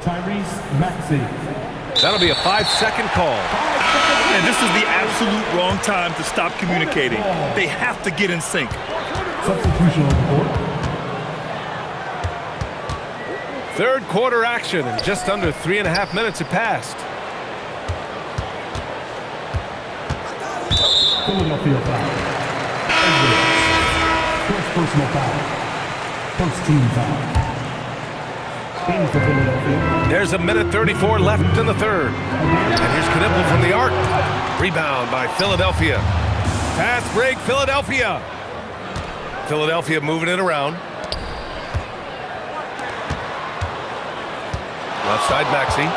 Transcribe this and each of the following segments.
Tyrese Maxey. That'll be a 5-second call. And this is the absolute wrong time to stop communicating. They have to get in sync. Substitution on the board. Third quarter action, and just under 3.5 minutes have passed. Philadelphia foul. Edwards. First personal foul. First team foul. In for Philadelphia. There's a minute 34 left in the third. And here's Knipple from the arc. Rebound by Philadelphia. Fast break, Philadelphia. Philadelphia moving it around. Left side, Maxey.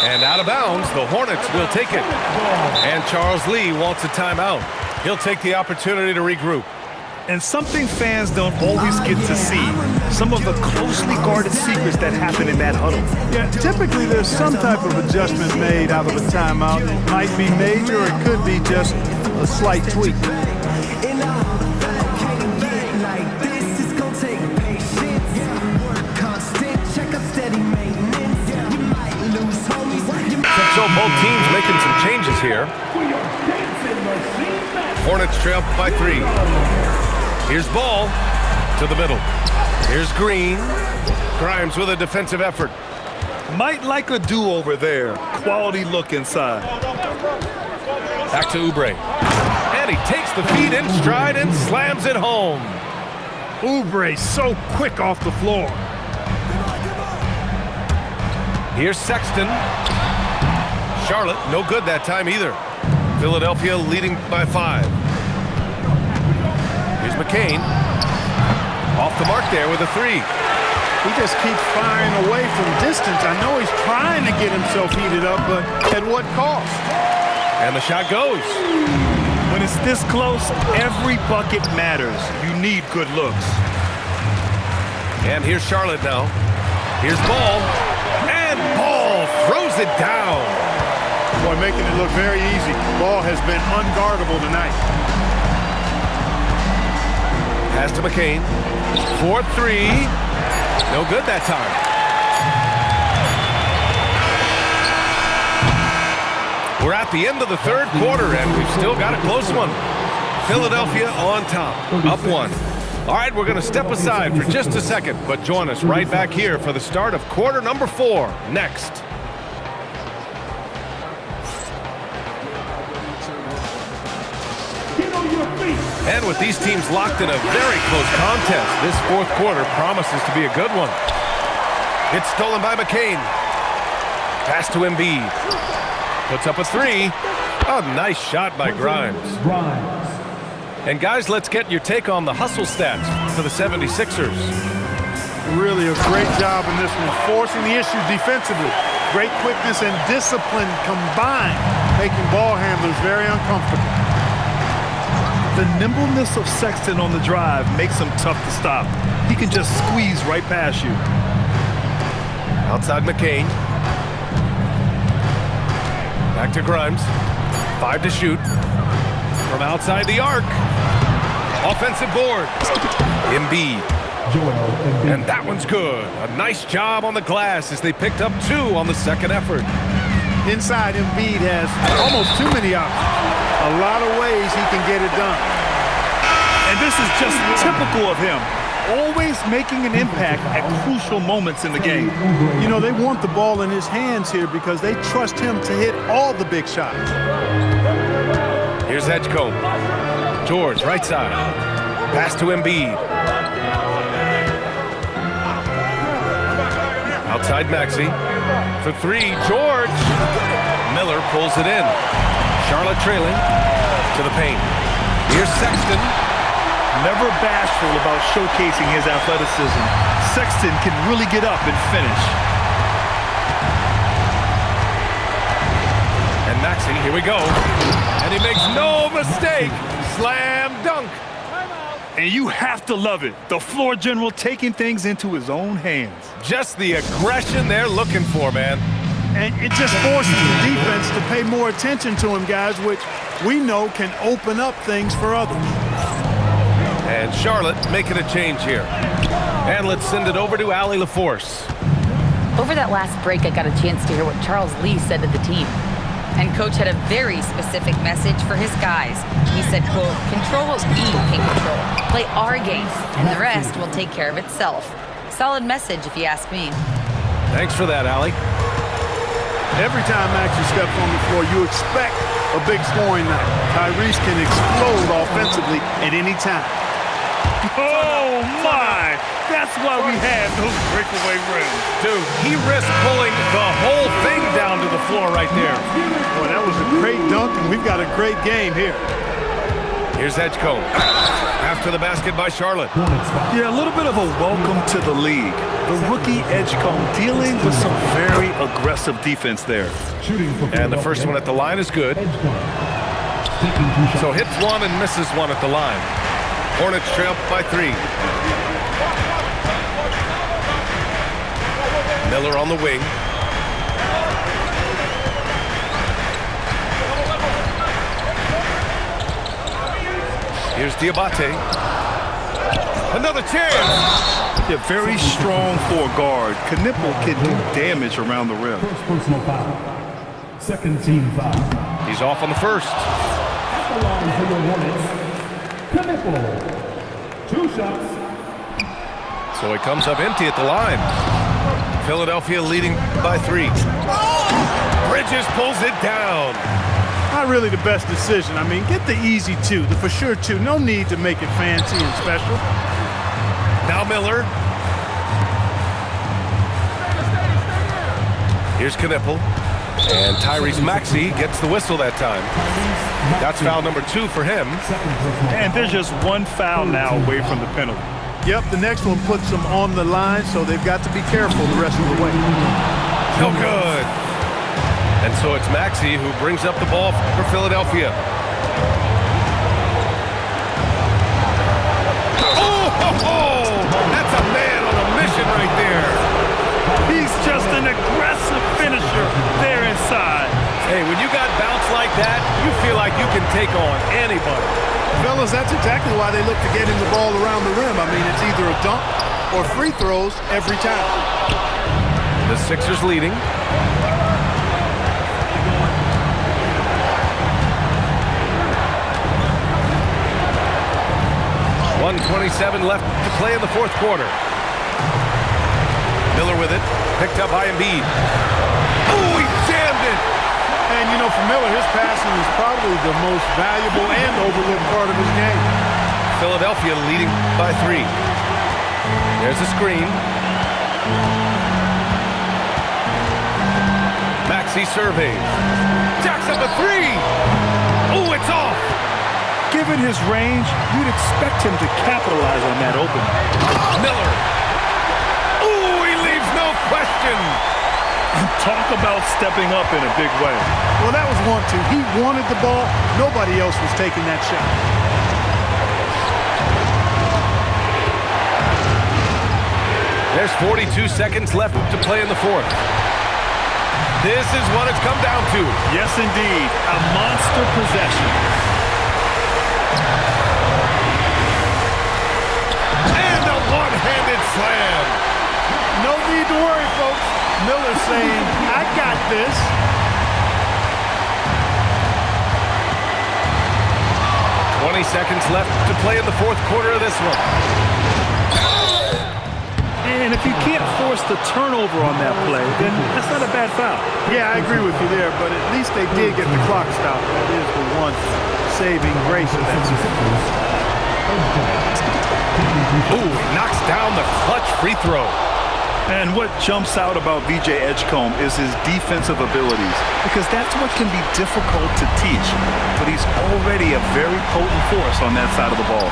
And out of bounds, the Hornets will take it. And Charles Lee wants a timeout. He'll take the opportunity to regroup. And something fans don't always get to see, some of the closely guarded secrets that happen in that huddle. Yeah, typically there's some type of adjustment made out of a timeout. It might be major, or it could be just a slight tweak. So both teams making some changes here. Hornets trail by 3. Here's Ball to the middle. Here's Green. Grimes with a defensive effort. Might like a do-over there. Quality look inside. Back to Oubre. And he takes the feed in stride and slams it home. Oubre so quick off the floor. Here's Sexton. Charlotte, no good that time either. Philadelphia leading by 5. Here's McCain. Off the mark there with a 3. He just keeps firing away from distance. I know he's trying to get himself heated up, but at what cost? And the shot goes. When it's this close, every bucket matters. You need good looks. And here's Charlotte now. Here's Ball. And Ball throws it down. Boy, making it look very easy. Ball has been unguardable tonight. Pass to McCain. 4-3. No good that time. We're at the end of the third quarter, and we've still got a close one. Philadelphia on top, up 1. All right, we're going to step aside for just a second, but join us right back here for the start of quarter number 4 next. And with these teams locked in a very close contest, this fourth quarter promises to be a good one. It's stolen by McCain. Pass to Embiid. Puts up a 3. A nice shot by Grimes. And guys, let's get your take on the hustle stats for the 76ers. Really a great job in this one, forcing the issue defensively. Great quickness and discipline combined, making ball handlers very uncomfortable. The nimbleness of Sexton on the drive makes him tough to stop. He can just squeeze right past you. Outside McCain. Back to Grimes. 5 to shoot. From outside the arc. Offensive board. Embiid. And that one's good. A nice job on the glass as they picked up 2 on the second effort. Inside, Embiid has almost too many options. A lot of ways he can get it done. And this is just typical of him. Always making an impact at crucial moments in the game. You know, they want the ball in his hands here because they trust him to hit all the big shots. Here's Edgecombe. George, right side. Pass to Embiid. Outside Maxey. For 3, George. Miller pulls it in. Charlotte trailing to the paint. Here's Sexton. Never bashful about showcasing his athleticism. Sexton can really get up and finish. And Maxey, here we go. And he makes no mistake. Slam dunk. And you have to love it. The floor general taking things into his own hands. Just the aggression they're looking for, man. And it just forces the defense to pay more attention to him, guys, which we know can open up things for others. And Charlotte making a change here. And let's send it over to Allie LaForce. Over that last break, I got a chance to hear what Charles Lee said to the team. And Coach had a very specific message for his guys. He said, quote, control what we can control. Play our game, and the rest will take care of itself. Solid message, if you ask me. Thanks for that, Allie. Every time Maxey steps on the floor, you expect a big scoring night. Tyrese can explode offensively at any time. Oh, my! That's why we have those breakaway rims. Dude, he risked pulling the whole thing down to the floor right there. Boy, that was a great dunk, and we've got a great game here. Here's Edgecombe. After the basket by Charlotte. Yeah, a little bit of a welcome to the league. The rookie Edgecombe dealing with some very aggressive defense there. And the first one at the line is good. So hits one and misses one at the line. Hornets trail by 3. Miller on the wing. Here's Diabate. Another chance. Yeah, very strong for a guard. Knipple can do damage around the rim. First personal foul. Second team foul. He's off on the first. At the line for the Hornets, Knipple. 2 shots. So he comes up empty at the line. Philadelphia leading by 3. Bridges pulls it down. Not really the best decision. I mean, get the easy 2, the for sure 2. No need to make it fancy and special. Now Miller. Here's Knipple. And Tyrese Maxey gets the whistle that time. That's foul number 2 for him. And there's just one foul now away from the penalty. Yep, the next one puts them on the line, so they've got to be careful the rest of the way. No good. And so it's Maxey who brings up the ball for Philadelphia. Oh, that's a man on a mission right there. He's just an aggressive finisher there inside. Hey, when you got bounce like that, you feel like you can take on anybody. Fellas, that's exactly why they look to get him the ball around the rim. I mean, it's either a dunk or free throws every time. The Sixers leading. .127 left to play in the fourth quarter. Miller with it, picked up by Embiid. Oh, he jammed it! And, you know, for Miller, his passing is probably the most valuable and overlooked part of his game. Philadelphia leading by 3. There's a screen. Maxey surveys. Jacks up a 3! Oh, it's off! Given his range, you'd expect him to capitalize on that opening. Miller. Oh, he leaves no question. Talk about stepping up in a big way. Well, that was 1-2. He wanted the ball. Nobody else was taking that shot. There's 42 seconds left to play in the fourth. This is what it's come down to. Yes, indeed. A monster possession. And a one-handed slam. No need to worry, folks. Miller saying, I got this. Seconds left to play in the fourth quarter of this one. And if you can't force the turnover on that play, then that's not a bad foul. Yeah, I agree with you there, but at least they did get the clock stopped. That is the one saving grace of that situation. Ooh, he knocks down the clutch free throw. And what jumps out about VJ Edgecombe is his defensive abilities, because that's what can be difficult to teach. But he's already a very potent force on that side of the ball.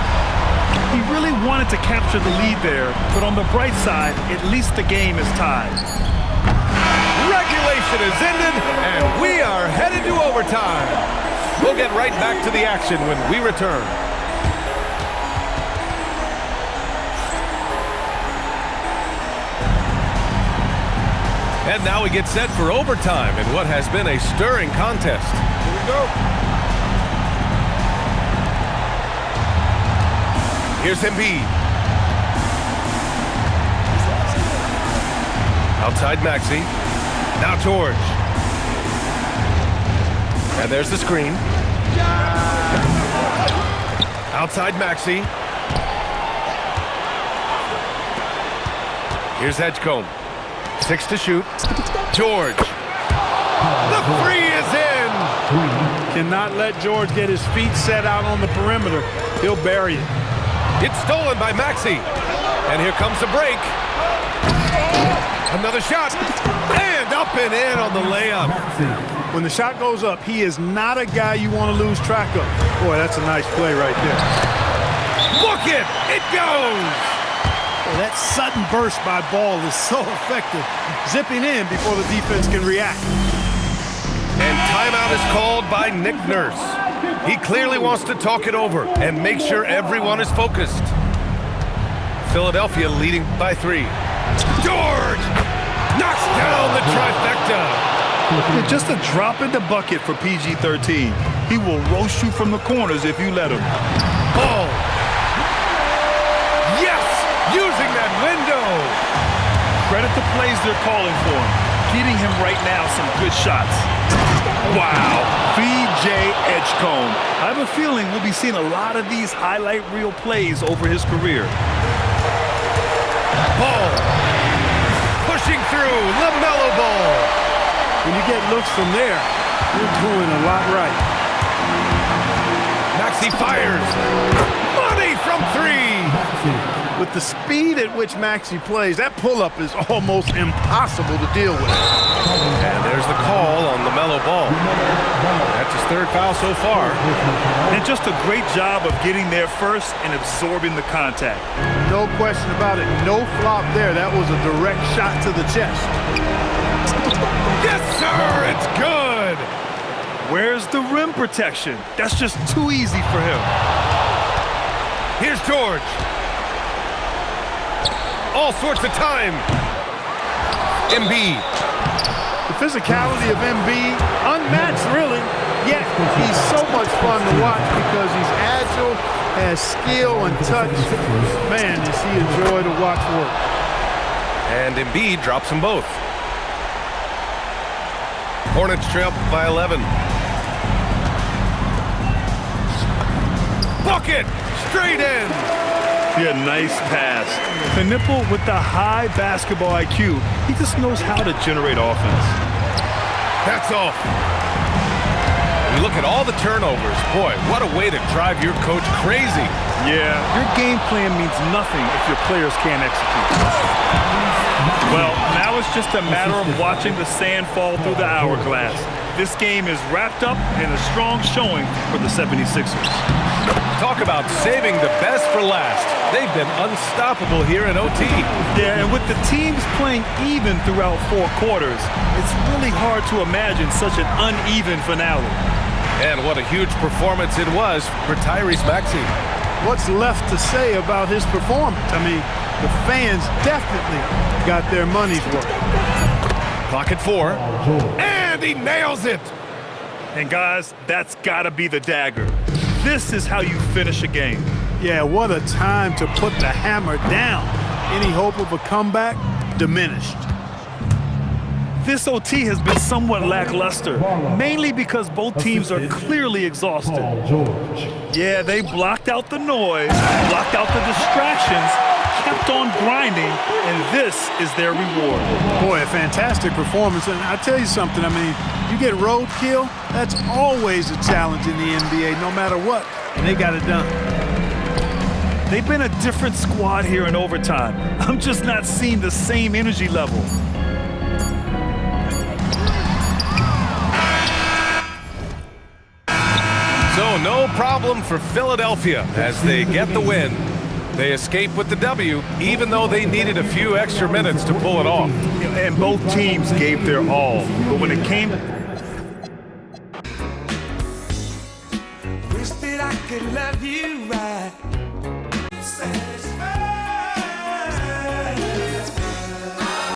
He really wanted to capture the lead there, but on the bright side, at least the game is tied. Regulation is ended, and we are headed to overtime. We'll get right back to the action when we return. And now we get set for overtime in what has been a stirring contest. Here we go. Here's Embiid. Outside Maxey. Now George. And there's the screen. Outside Maxey. Here's Edgecombe. 6 to shoot. George. The three is in. Cannot let George get his feet set out on the perimeter. He'll bury it. It's stolen by Maxey. And here comes the break. Another shot. And up and in on the layup. When the shot goes up, he is not a guy you want to lose track of. Boy, that's a nice play right there. Look it! It goes! Well, that sudden burst by Ball is so effective. Zipping in before the defense can react. And timeout is called by Nick Nurse. He clearly wants to talk it over and make sure everyone is focused. Philadelphia leading by 3. George knocks down the trifecta. Just a drop in the bucket for PG-13. He will roast you from the corners if you let him. Ball. Yes! Using that window. Credit the plays they're calling for him. Getting him right now some good shots. Wow. VJ Edgecombe. I have a feeling we'll be seeing a lot of these highlight reel plays over his career. Ball. Pushing through. LaMelo Ball. When you get looks from there, you're doing a lot right. Maxey fires. Money from 3. With the speed at which Maxey plays, that pull-up is almost impossible to deal with. And there's the call on LaMelo Ball. That's his 3rd foul so far. And just a great job of getting there first and absorbing the contact. No question about it. No flop there. That was a direct shot to the chest. Yes, sir! It's good! Where's the rim protection? That's just too easy for him. Here's George. All sorts of time. Embiid. The physicality of Embiid, unmatched really, yet he's so much fun to watch because he's agile, has skill and touch. Man, is he a joy to watch work. And Embiid drops them both. Hornets trail by 11. Bucket! Straight in! Yeah, nice pass. The nipple with the high basketball IQ, he just knows how to generate offense. That's off. We look at all the turnovers. Boy, what a way to drive your coach crazy. Yeah, your game plan means nothing if your players can't execute. Well, now it's just a matter of watching the sand fall through the hourglass. This game is wrapped up in a strong showing for the 76ers. Talk about saving the best for last. They've been unstoppable here in OT. Yeah, and with the teams playing even throughout 4 quarters, it's really hard to imagine such an uneven finale. And what a huge performance it was for Tyrese Maxey. What's left to say about his performance? I mean, the fans definitely got their money's worth. Clock at 4. And he nails it. And guys, that's gotta be the dagger. This is how you finish a game. Yeah, what a time to put the hammer down. Any hope of a comeback diminished. This OT has been somewhat lackluster, mainly because both teams are clearly exhausted. Yeah, they blocked out the noise, blocked out the distractions, kept on grinding, and this is their reward. Boy, a fantastic performance. And I tell you something, I mean, you get roadkill, that's always a challenge in the NBA, no matter what. And they got it done. They've been a different squad here in overtime. I'm just not seeing the same energy level. So no problem for Philadelphia as they get the win. They escape with the W, even though they needed a few extra minutes to pull it off. And both teams gave their all. But when it came